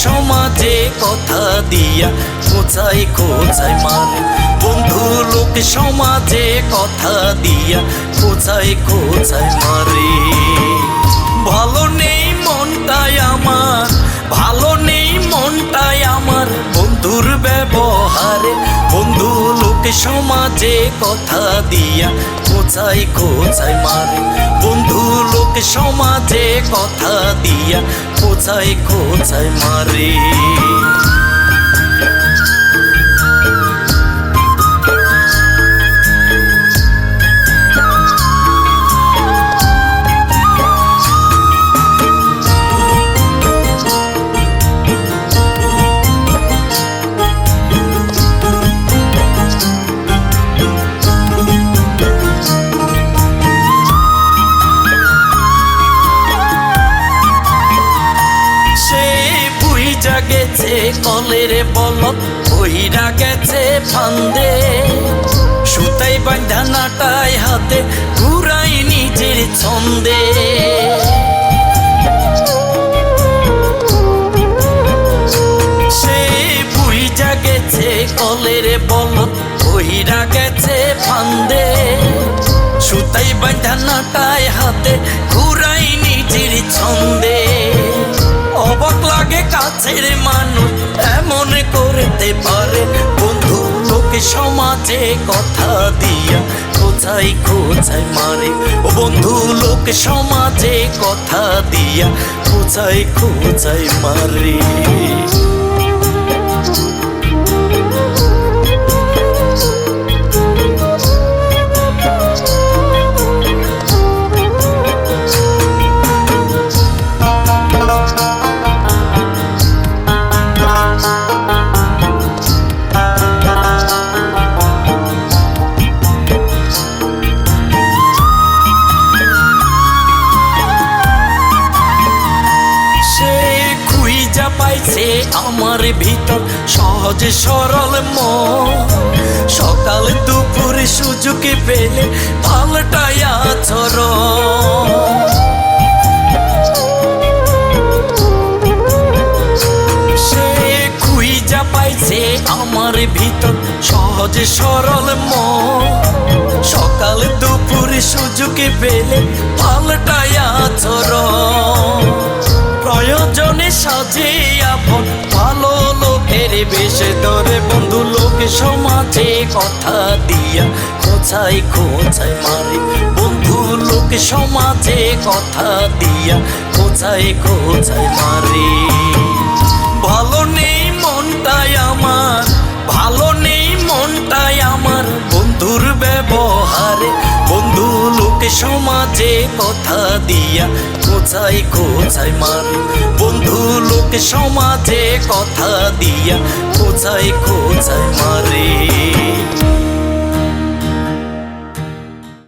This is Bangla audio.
সমাজে কথা দিয়া খোঁচাই খোঁচাই মারে। বন্ধু লোক সমাজে কথা দিয়া খোঁচাই খোঁচাই মারে। ভালো নেই মনটাই আমার, ভালো নেই মনটাই আমার বন্ধুর ব্যবহারে। বন্ধু লোক সমাজে কথা দিয়া খোঁচাই খোঁচাই মারে। বন্ধু লোক সমাজে কথা দিয়া খোঁচাই খোঁচাই মারে। গেছে কলের বলত বইরা গেছে ফান্দে, সুতাই বাঁধা নাটাই হাতে ঘুরাই নিজের ছন্দে। সে বুইজা গেছে কলের বলত বইরা গেছে ফান্দে, সুতাই বাঁধা নাটাই হাতে ঘুরাই নিজের ছন্দে। অবাক লাগে কাছের মানুষ এমন করতে পারে। বন্ধু লোক সমাজে কথা দিয়া খোঁচাই খোঁচাই মারে। ও বন্ধু লোক সমাজে কথা দিয়া খোঁচাই খোঁচাই মারে। পাইছে আমার ভিতর সহজ সরল মন, সকাল দুপুর সুযোগ পেলে পাল্টায়া আচরণ। সে খুঁজা পাইছে আমার ভিতর সহজ সরল মন, সকাল দুপুর সুযোগ পেলে পাল্টায়া আচরণ। প্রয়োজনে সাজে আপন ভালো লোকের বেশে ধরে। বন্ধু লোক সমাজে কথা দিয়া খোঁচাই খোঁচাই মারে। বন্ধু লোক সমাজে কথা দিয়া খোঁচাই খোঁচাই মারে। ভালো নেই মনটাই আমার, ভালো নেই মনটাই আমার বন্ধুর ব্যবহারে। বন্ধু লোক সমাজে কথা দিয়া খোঁচাই খোঁচাই মারে। বন্ধু লোক সমাজে কথা দিয়া খোঁচাই খোঁচাই